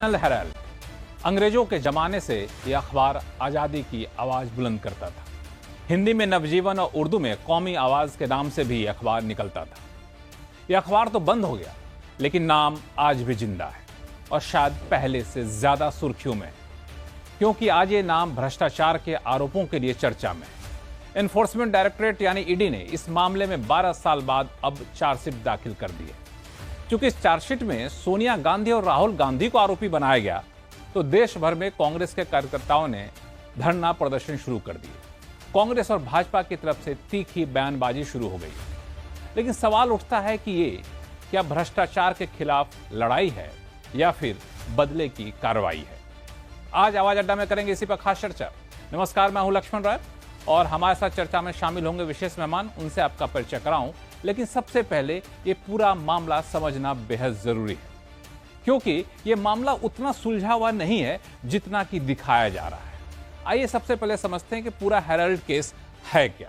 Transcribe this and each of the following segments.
National Herald अंग्रेजों के जमाने से यह अखबार आज़ादी की आवाज़ बुलंद करता था। हिंदी में नवजीवन और उर्दू में कौमी आवाज़ के नाम से भी यह अखबार निकलता था। यह अखबार तो बंद हो गया, लेकिन नाम आज भी जिंदा है और शायद पहले से ज़्यादा सुर्खियों में है, क्योंकि आज ये नाम भ्रष्टाचार के आरोपों के लिए चर्चा में है। एनफोर्समेंट डायरेक्टरेट यानी ईडी ने इस मामले में 12 साल बाद अब चार्जशीट दाखिल कर दी है। चूंकि इस चार्जशीट में सोनिया गांधी और राहुल गांधी को आरोपी बनाया गया, तो देश भर में कांग्रेस के कार्यकर्ताओं ने धरना प्रदर्शन शुरू कर दिए। कांग्रेस और भाजपा की तरफ से तीखी बयानबाजी शुरू हो गई। लेकिन सवाल उठता है कि ये क्या भ्रष्टाचार के खिलाफ लड़ाई है या फिर बदले की कार्रवाई है? आज आवाज अड्डा में करेंगे इसी पर खास चर्चा। नमस्कार, मैं हूं लक्ष्मण राय और हमारे साथ चर्चा में शामिल होंगे विशेष मेहमान। उनसे आपका परिचय कराऊं, लेकिन सबसे पहले ये पूरा मामला समझना बेहद जरूरी है, क्योंकि ये मामला उतना सुलझा हुआ नहीं है जितना कि दिखाया जा रहा है। आइए सबसे पहले समझते हैं कि पूरा हेराल्ड केस है क्या।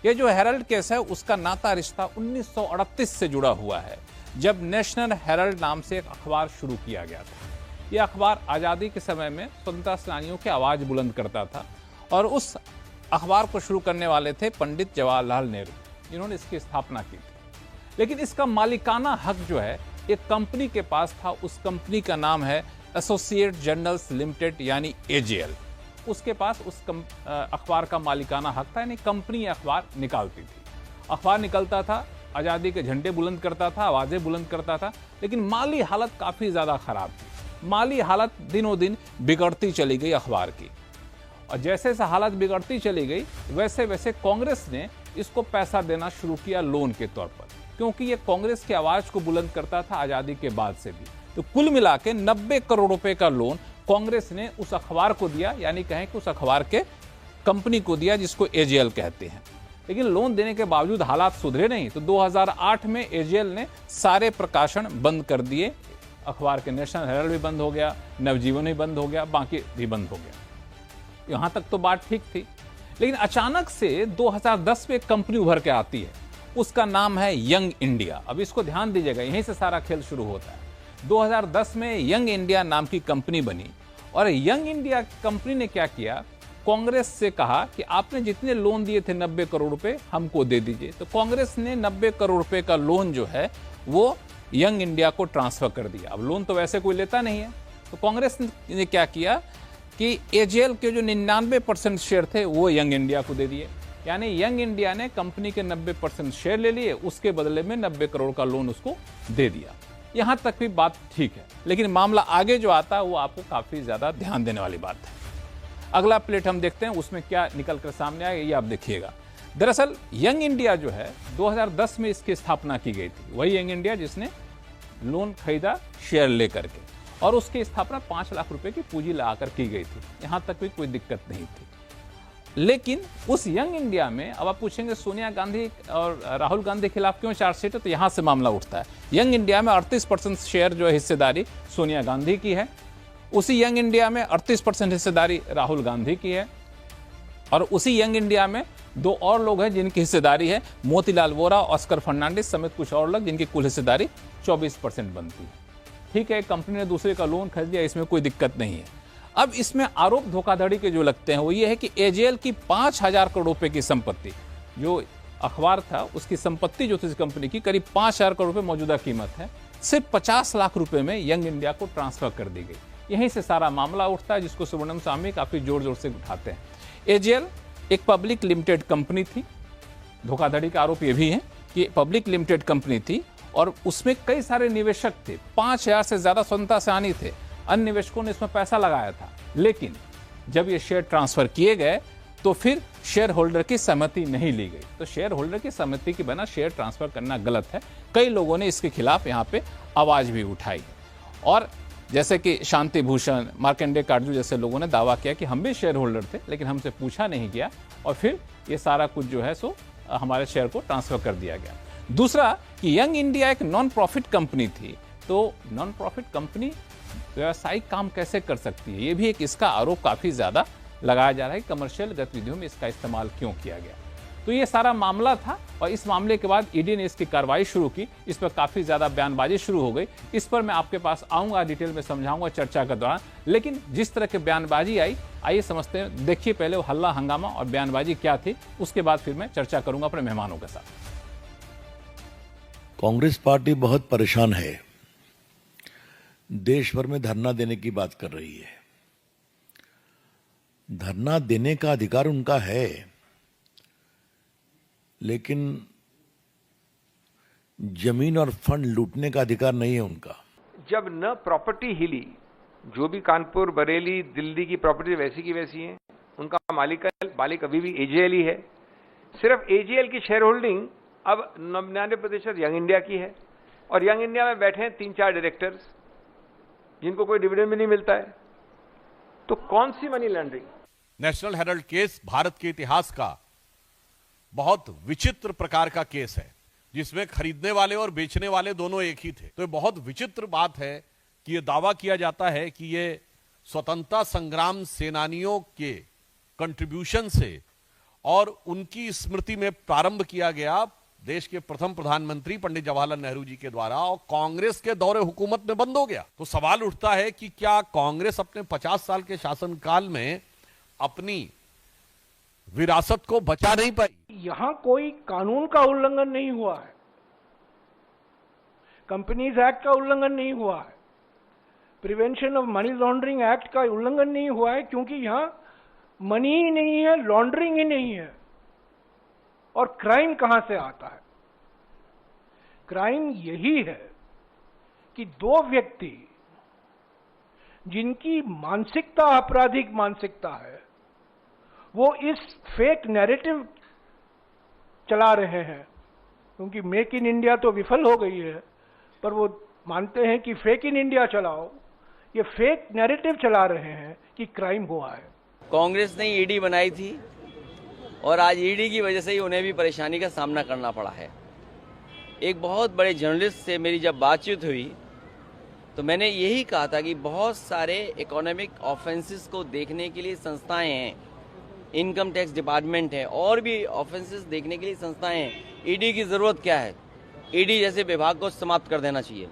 ये जो हेराल्ड केस है उसका नाता रिश्ता 1938 से जुड़ा हुआ है, जब नेशनल हेराल्ड नाम से एक अखबार शुरू किया गया था। यह अखबार आज़ादी के समय में स्वतंत्रता सेनानियों की आवाज़ बुलंद करता था और उस अखबार को शुरू करने वाले थे पंडित जवाहरलाल नेहरू, जिन्होंने इसकी स्थापना की थी। लेकिन इसका मालिकाना हक जो है एक कंपनी के पास था। उस कंपनी का नाम है एसोसिएट जर्नल्स लिमिटेड यानी एजेएल। उसके पास उस अखबार का मालिकाना हक था, यानी कंपनी अखबार निकालती थी। अखबार निकलता था, आज़ादी के झंडे बुलंद करता था, आवाज़ें बुलंद करता था, लेकिन माली हालत काफ़ी ज़्यादा खराब थी। माली हालत दिनों दिन बिगड़ती चली गई अखबार की, और जैसे जैसे हालत बिगड़ती चली गई वैसे वैसे कांग्रेस ने इसको पैसा देना शुरू किया लोन के तौर पर, क्योंकि ये कांग्रेस की आवाज़ को बुलंद करता था आज़ादी के बाद से भी। तो कुल मिला के 90 करोड़ रुपए का लोन कांग्रेस ने उस अखबार को दिया, यानी कहें कि उस अखबार के कंपनी को दिया जिसको एजेएल कहते हैं। लेकिन लोन देने के बावजूद हालात सुधरे नहीं, तो 2008 में एजेएल ने सारे प्रकाशन बंद कर दिए। अखबार के नेशनल हेराल्ड भी बंद हो गया, नवजीवन भी बंद हो गया, बाकी भी बंद हो गया। यहां तक तो बात ठीक थी, लेकिन अचानक से 2010 में एक कंपनी उभर के आती है। उसका नाम है यंग इंडिया। अब इसको ध्यान दीजिएगा, यहीं से सारा खेल शुरू होता है। 2010 में यंग इंडिया नाम की कंपनी बनी और यंग इंडिया कंपनी ने क्या किया, कांग्रेस से कहा कि आपने जितने लोन दिए थे 90 करोड़ रुपए हमको दे दीजिए। तो कांग्रेस ने 90 करोड़ रुपए का लोन जो है वो यंग इंडिया को ट्रांसफर कर दिया। अब लोन तो वैसे कोई लेता नहीं है, तो कांग्रेस ने क्या किया कि एजेएल के जो 99% शेयर थे वो यंग इंडिया को दे दिए। यानी यंग इंडिया ने कंपनी के 90% शेयर ले लिए, उसके बदले में 90 करोड़ का लोन उसको दे दिया। यहां तक भी बात ठीक है, लेकिन मामला आगे जो आता है वो आपको काफी ज्यादा ध्यान देने वाली बात है। अगला प्लेट हम देखते हैं, उसमें क्या निकल कर सामने आएगा ये आप देखिएगा। दरअसल यंग इंडिया जो है 2010 में इसकी स्थापना की गई थी। वही यंग इंडिया जिसने लोन खरीदा शेयर लेकर के, और उसकी स्थापना 5 लाख रुपए की पूंजी लगाकर की गई थी। यहां तक भी कोई दिक्कत नहीं थी। लेकिन उस यंग इंडिया में अब आप पूछेंगे सोनिया गांधी और राहुल गांधी के खिलाफ क्यों चार्जशीट है, तो यहां से मामला उठता है। यंग इंडिया में 38% शेयर जो है हिस्सेदारी सोनिया गांधी की है। उसी यंग इंडिया में 38% हिस्सेदारी राहुल गांधी की है, और उसी यंग इंडिया में 2 और लोग हैं जिनकी हिस्सेदारी है मोतीलाल वोरा, ऑस्कर फर्नांडिस समेत कुछ और लोग, जिनकी कुल हिस्सेदारी 24% बनती है। ठीक है, कंपनी ने दूसरे का लोन खरीद लिया, इसमें कोई दिक्कत नहीं है। अब इसमें आरोप धोखाधड़ी के जो लगते हैं वो ये है कि एजेएल की 5000 करोड़ रुपए की संपत्ति, जो अखबार था उसकी संपत्ति जो थी इस कंपनी की करीब 5000 करोड़ रुपए मौजूदा कीमत है, सिर्फ 50 लाख रुपए में यंग इंडिया को ट्रांसफर कर दी गई। यहीं से सारा मामला उठता है, जिसको सुब्रमण्यम स्वामी काफी जोर जोर से उठाते हैं। एजेएल एक पब्लिक लिमिटेड कंपनी थी। धोखाधड़ी का आरोप ये भी है कि पब्लिक लिमिटेड कंपनी थी और उसमें कई सारे निवेशक थे, 5000 से ज्यादा स्वतंत्रता सेनानी थे। अन्य निवेशकों ने इसमें पैसा लगाया था, लेकिन जब ये शेयर ट्रांसफर किए गए तो फिर शेयर होल्डर की सहमति नहीं ली गई। तो शेयर होल्डर की सहमति के बिना शेयर ट्रांसफर करना गलत है। कई लोगों ने इसके खिलाफ यहाँ पे आवाज भी उठाई, और जैसे कि शांति भूषण, मार्कंडेय काटजू जैसे लोगों ने दावा किया कि हम भी शेयर होल्डर थे, लेकिन हमसे पूछा नहीं गया और फिर ये सारा कुछ जो है सो हमारे शेयर को ट्रांसफर कर दिया गया। दूसरा कि यंग इंडिया एक नॉन प्रॉफिट कंपनी थी, तो नॉन प्रॉफिट कंपनी व्यावसायिक काम कैसे कर सकती है, ये भी एक इसका आरोप काफी ज्यादा लगाया जा रहा है। कमर्शियल गतिविधियों में इसका इस्तेमाल क्यों किया गया। तो ये सारा मामला था और इस मामले के बाद ईडी ने इसकी कार्रवाई शुरू की। इस पर काफी ज्यादा बयानबाजी शुरू हो गई। इस पर मैं आपके पास आऊंगा, डिटेल में समझाऊंगा चर्चा के दौरान। लेकिन जिस तरह की बयानबाजी आई, आइए समझते हैं। देखिए पहले वो हल्ला हंगामा और बयानबाजी क्या थी, उसके बाद फिर मैं चर्चा करूंगा अपने मेहमानों के साथ। कांग्रेस पार्टी बहुत परेशान है, देश भर में धरना देने की बात कर रही है। धरना देने का अधिकार उनका है, लेकिन जमीन और फंड लूटने का अधिकार नहीं है उनका। जब न प्रॉपर्टी हिली, जो भी कानपुर, बरेली, दिल्ली की प्रॉपर्टी वैसी की वैसी है, उनका मालिक अभी भी एजेएल ही है। सिर्फ एजेएल की शेयर होल्डिंग अब 99% यंग इंडिया की है और यंग इंडिया में बैठे हैं 3-4 डायरेक्टर्स जिनको कोई डिविडेंड भी नहीं मिलता है। तो कौन सी money laundering? National Herald case Bharat के इतिहास का बहुत विचित्र प्रकार का केस है, जिसमें खरीदने वाले और बेचने वाले दोनों एक ही थे। तो ये बहुत विचित्र बात है कि ये दावा किया जाता है कि ये स्वतंत्रता संग्राम सेनानियों के कंट्रीब्यूशन से और उनकी स्मृति में प्रारंभ किया गया, देश के प्रथम प्रधानमंत्री पंडित जवाहरलाल नेहरू जी के द्वारा, और कांग्रेस के दौरे हुकूमत में बंद हो गया। तो सवाल उठता है कि क्या कांग्रेस अपने 50 साल के शासनकाल में अपनी विरासत को बचा नहीं पाई? यहां कोई कानून का उल्लंघन नहीं हुआ है, कंपनीज एक्ट का उल्लंघन नहीं हुआ है, prevention of money laundering act का उल्लंघन नहीं हुआ है, क्योंकि यहां मनी ही नहीं है, लॉन्ड्रिंग ही नहीं है। और क्राइम कहां से आता है? क्राइम यही है कि दो व्यक्ति जिनकी मानसिकता आपराधिक मानसिकता है, वो इस फेक नैरेटिव चला रहे हैं। क्योंकि मेक इन इंडिया तो विफल हो गई है, पर वो मानते हैं कि फेक इन इंडिया चलाओ। ये फेक नैरेटिव चला रहे हैं कि क्राइम हुआ है। कांग्रेस ने ईडी बनाई थी और आज ईडी की वजह से ही उन्हें भी परेशानी का सामना करना पड़ा है। एक बहुत बड़े जर्नलिस्ट से मेरी जब बातचीत हुई तो मैंने यही कहा था कि बहुत सारे इकोनॉमिक ऑफेंसेस को देखने के लिए संस्थाएं हैं, इनकम टैक्स डिपार्टमेंट है, और भी ऑफेंसेस देखने के लिए संस्थाएं हैं। ईडी की जरूरत क्या है? ईडी जैसे विभाग को समाप्त कर देना चाहिए।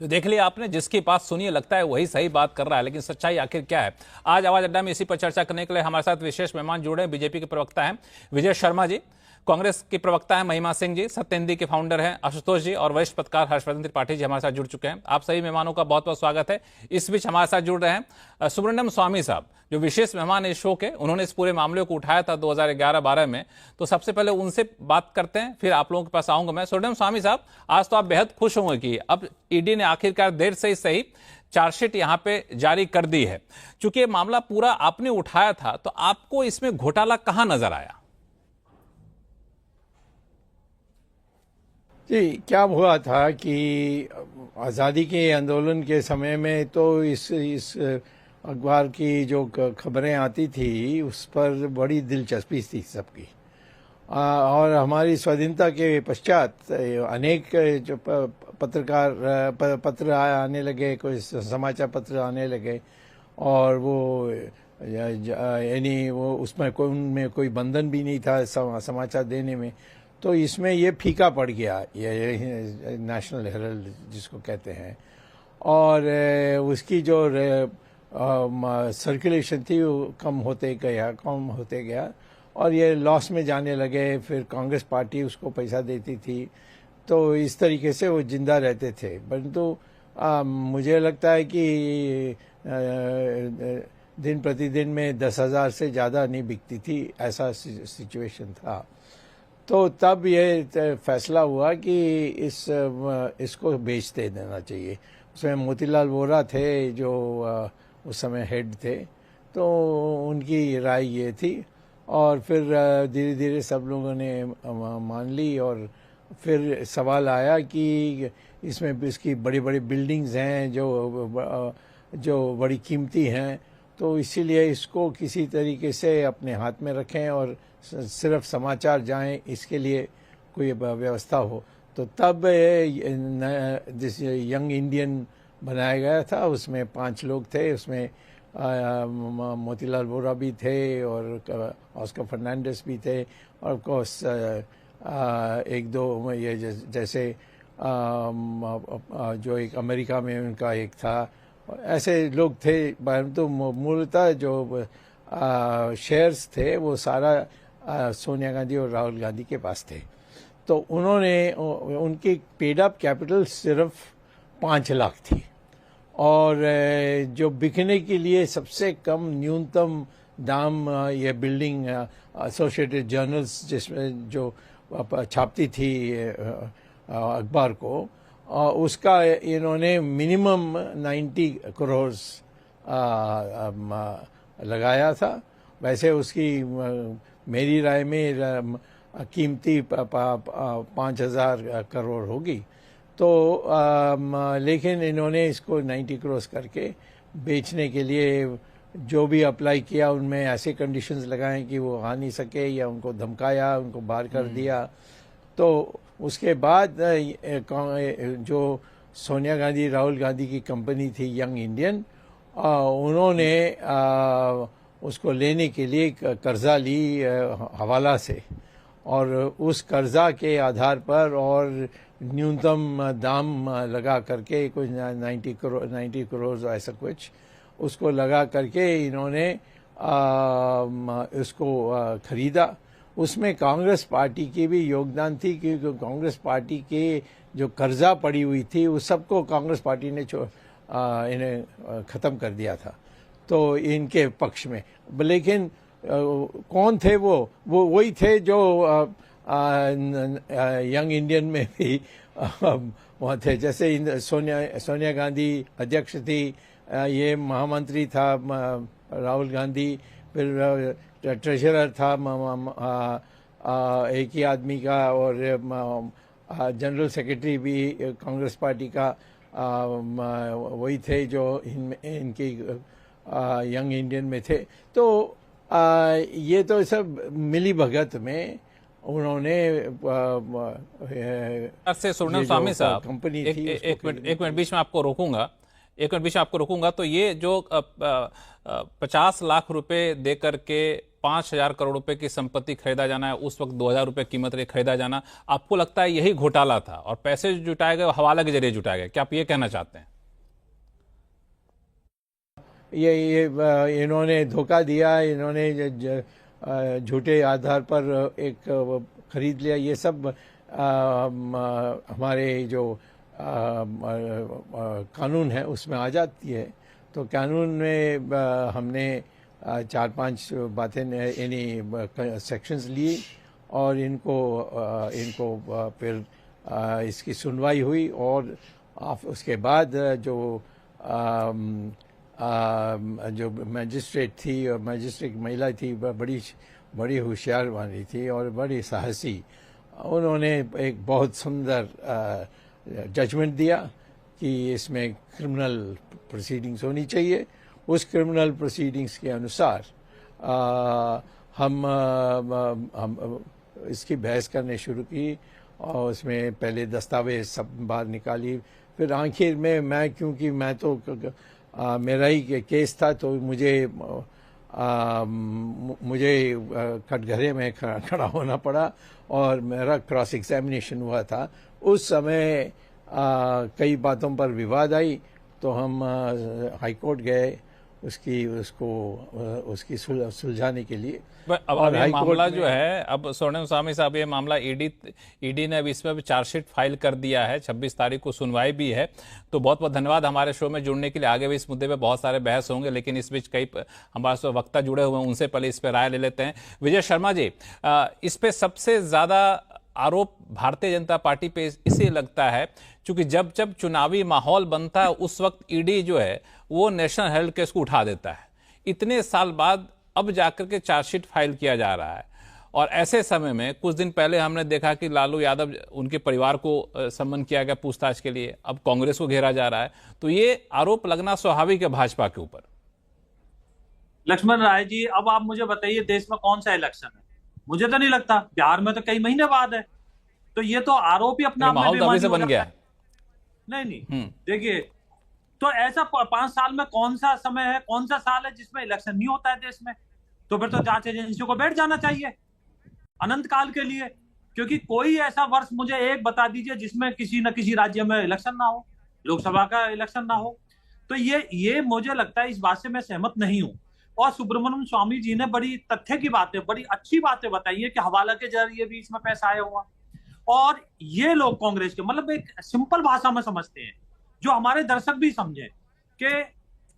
तो देख लिया आपने, जिसकी बात सुनिए लगता है वही सही बात कर रहा है, लेकिन सच्चाई आखिर क्या है? आज आवाज अड्डा में इसी पर चर्चा करने के लिए हमारे साथ विशेष मेहमान जुड़े हैं। बीजेपी के प्रवक्ता हैं विजय शर्मा जी, कांग्रेस के प्रवक्ता हैं महिमा सिंह जी, सत्येंद्र के फाउंडर हैं आशुतोष जी, और वरिष्ठ पत्रकार हर्षवर्धन त्रिपाठी जी हमारे साथ जुड़ चुके हैं। आप सभी मेहमानों का बहुत बहुत स्वागत है। इस बीच हमारे साथ जुड़ रहे हैं सुब्रमण्यम स्वामी साहब, जो विशेष मेहमान है इस शो के। उन्होंने इस पूरे मामले को उठाया था 2011-12 में। तो सबसे पहले उनसे बात करते हैं, फिर आप लोगों के पास आऊंगा मैं। सुब्रमण्यम स्वामी साहब, आज तो आप बेहद खुश होंगे कि अब ईडी ने आखिरकार देर से ही सही चार्जशीट यहां पे जारी कर दी है। चूंकि ये मामला पूरा आपने उठाया था, तो आपको इसमें घोटाला कहां नजर आया? जी, क्या हुआ था कि आज़ादी के आंदोलन के समय में तो इस अखबार की जो खबरें आती थी उस पर बड़ी दिलचस्पी थी सबकी, और हमारी स्वाधीनता के पश्चात अनेक जो पत्र आने लगे, कोई समाचार पत्र आने लगे, और वो यानी वो उसमें उनमें कोई बंधन भी नहीं था समाचार देने में। तो इसमें ये फीका पड़ गया, ये नेशनल हेराल्ड जिसको कहते हैं, और उसकी जो सर्कुलेशन थी वो कम होते गया और ये लॉस में जाने लगे। फिर कांग्रेस पार्टी उसको पैसा देती थी, तो इस तरीके से वो जिंदा रहते थे। परंतु मुझे लगता है कि दिन प्रतिदिन में 10,000 से ज़्यादा नहीं बिकती थी, ऐसा सिचुएशन था। तो तब ये फैसला हुआ कि इसको बेच देना चाहिए। उसमें मोतीलाल वोरा थे जो उस समय हेड थे, तो उनकी राय ये थी, और फिर धीरे धीरे सब लोगों ने मान ली। और फिर सवाल आया कि इसमें इसकी बड़ी बड़ी बिल्डिंग्स हैं जो बड़ी कीमती हैं, तो इसीलिए इसको किसी तरीके से अपने हाथ में रखें और सिर्फ समाचार जाएं, इसके लिए कोई व्यवस्था हो। तो तब जिस यंग इंडियन बनाया गया था, उसमें 5 लोग थे। उसमें मोतीलाल वोरा भी थे और ऑस्कर फर्नांडिस भी थे, और ऑफ कोर्स एक दो ये जैसे जो एक अमेरिका में उनका एक था, ऐसे लोग थे। परंतु मूलतः जो शेयर्स थे वो सारा सोनिया गांधी और राहुल गांधी के पास थे। तो उन्होंने उनकी पेड अप कैपिटल सिर्फ 5 लाख थी, और जो बिकने के लिए सबसे कम न्यूनतम दाम ये बिल्डिंग एसोसिएटेड जर्नल्स जिसमें जो छापती थी अखबार को, उसका इन्होंने मिनिमम 90 करोड़ लगाया था। वैसे उसकी मेरी राय में कीमती 5,000 करोड़ होगी। तो लेकिन इन्होंने इसको 90 करोड़ करके बेचने के लिए जो भी अप्लाई किया उनमें ऐसे कंडीशंस लगाए कि वो आ नहीं सके, या उनको धमकाया, उनको बाहर कर दिया। तो उसके बाद जो सोनिया गांधी राहुल गांधी की कंपनी थी यंग इंडियन, उन्होंने उसको लेने के लिए कर्जा ली हवाला से, और उस कर्जा के आधार पर और न्यूनतम दाम लगा करके कुछ 90 करोड़ ऐसा कुछ उसको लगा करके इन्होंने उसको खरीदा। उसमें कांग्रेस पार्टी की भी योगदान थी, क्योंकि कांग्रेस पार्टी के जो कर्जा पड़ी हुई थी उस सबको कांग्रेस पार्टी ने इन्हें ख़त्म कर दिया था, तो इनके पक्ष में। लेकिन कौन थे वो वही थे जो यंग इंडियन में भी वहाँ थे। जैसे सोनिया गांधी अध्यक्ष थी, ये महामंत्री था राहुल गांधी, फिर ट्रेजरर था एक ही आदमी का, और जनरल सेक्रेटरी भी कांग्रेस पार्टी का वही थे जो इनकी यंग इंडियन में थे। तो ये तो सब मिली भगत में उन्होंने से स्वर्णिम स्वामी साहब कंपनी थी। एक मिनट बीच में आपको रोकूंगा। तो ये जो 50 लाख रुपए दे करके 5,000 करोड़ रुपए की संपत्ति खरीदा जाना है, उस वक्त 2,000 रुपए कीमत के खरीदा जाना, आपको लगता है यही घोटाला था और पैसे जुटाए गए हवाला के जरिए जुटाए गए? क्या आप ये कहना चाहते हैं? ये इन्होंने धोखा दिया, इन्होंने झूठे आधार पर एक खरीद लिया। ये सब हमारे जो कानून है उसमें आ जाती है। तो कानून में हमने 4-5 बातें यानी सेक्शंस लिए, और इनको फिर इसकी सुनवाई हुई, और उसके बाद जो मैजिस्ट्रेट थी, और मैजिस्ट्रेट महिला थी, बड़ी होशियार वाली थी और बड़ी साहसी, उन्होंने एक बहुत सुंदर जजमेंट दिया कि इसमें क्रिमिनल प्रोसीडिंग्स होनी चाहिए। उस क्रिमिनल प्रोसीडिंग्स के अनुसार हम इसकी बहस करने शुरू की, और उसमें पहले दस्तावेज सब बाहर निकाली। फिर आखिर में क्योंकि मैं तो मेरा ही केस था, तो मुझे कटघरे में खड़ा होना पड़ा, और मेरा क्रॉस एग्जामिनेशन हुआ था। उस समय कई बातों पर विवाद आई, तो हम हाई कोर्ट गए उसकी सुलझाने के लिए। अब ये मामला जो है, अब स्वर्णिम स्वामी साहब, ये मामला ईडी ने अब इसमें भी चार्जशीट फाइल कर दिया है, 26 तारीख को सुनवाई भी है। तो बहुत बहुत धन्यवाद हमारे शो में जुड़ने के लिए। आगे भी इस मुद्दे पे बहुत सारे बहस होंगे, लेकिन इस बीच कई हमारे साथ वक्ता जुड़े हुए हैं, उनसे पहले इस पर राय ले लेते हैं। विजय शर्मा जी, इस पे सबसे ज्यादा आरोप भारतीय जनता पार्टी पे इसलिए लगता है क्योंकि जब चुनावी माहौल बनता है उस वक्त ईडी जो है वो नेशनल हेल्थ केस को उठा देता है। इतने साल बाद अब जाकर के चार्जशीट फाइल किया जा रहा है, और ऐसे समय में कुछ दिन पहले हमने देखा कि लालू यादव, उनके परिवार को सम्मन किया गया पूछताछ के लिए, अब कांग्रेस को घेरा जा रहा है। तो ये आरोप लगना स्वाभाविक है भाजपा के ऊपर। लक्ष्मण राय जी, अब आप मुझे बताइए, देश में कौन सा इलेक्शन है? मुझे तो नहीं लगता। बिहार में तो कई महीने बाद है, तो ये तो आरोप ही अपना माहौल तो अभी से बन गया है। नहीं, देखिए, तो ऐसा 5 साल में कौन सा समय है, कौन सा साल है जिसमें इलेक्शन नहीं होता है देश में? तो फिर तो जांच एजेंसियों को बैठ जाना चाहिए अनंत काल के लिए, क्योंकि कोई ऐसा वर्ष मुझे एक बता दीजिए जिसमें किसी न किसी राज्य में इलेक्शन ना हो, लोकसभा का इलेक्शन ना हो। तो ये मुझे लगता है, इस बात से मैं सहमत नहीं हूं। और सुब्रमण्यम स्वामी जी ने बड़ी तथ्य की बातें, बड़ी अच्छी बातें बताई है कि हवाला के जरिए भी इसमें पैसा आया हुआ, और ये लोग कांग्रेस के, मतलब एक सिंपल भाषा में समझते हैं, जो हमारे दर्शक भी समझे कि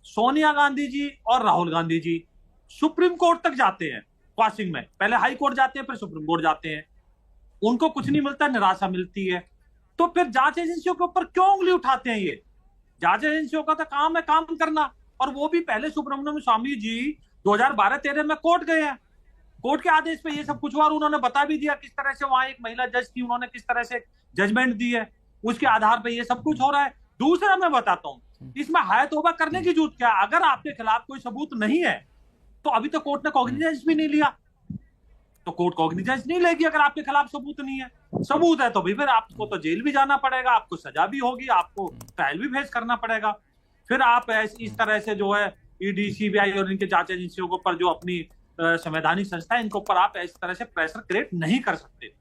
सोनिया गांधी जी और राहुल गांधी जी सुप्रीम कोर्ट तक जाते हैं क्वाशिंग में, पहले हाई कोर्ट जाते हैं, फिर सुप्रीम कोर्ट जाते हैं, उनको कुछ नहीं मिलता, निराशा मिलती है। तो फिर जांच एजेंसियों के ऊपर क्यों उंगली उठाते हैं? ये जांच एजेंसियों का तो काम है काम करना, और वो भी पहले सुब्रमण्यम स्वामी जी 2012-13 में कोर्ट गए हैं, कोर्ट के आदेश पे ये सब कुछ हुआ, और उन्होंने बता भी दिया किस तरह से वहां एक महिला जज थी, उन्होंने किस तरह से जजमेंट दी है, उसके आधार पर ये सब कुछ हो रहा है। दूसरा मैं बताता हूं, इसमें हाय तौबा करने की जरूरत क्या? अगर आपके खिलाफ कोई सबूत नहीं है तो अभी तो कोर्ट ने कॉग्निजेंस भी नहीं लिया, तो कोर्ट कॉग्निजेंस नहीं लेगी अगर आपके खिलाफ सबूत नहीं है। सबूत है तो भी फिर आपको तो जेल भी जाना पड़ेगा, आपको सजा भी होगी, आपको ट्रायल भी फेस करना पड़ेगा। फिर आप इस तरह से जो है ईडी, सीबीआई और इनके जांच एजेंसियों के ऊपर, जो अपनी संवैधानिक संस्था है, इनके ऊपर आप इस तरह से प्रेशर क्रिएट नहीं कर सकते।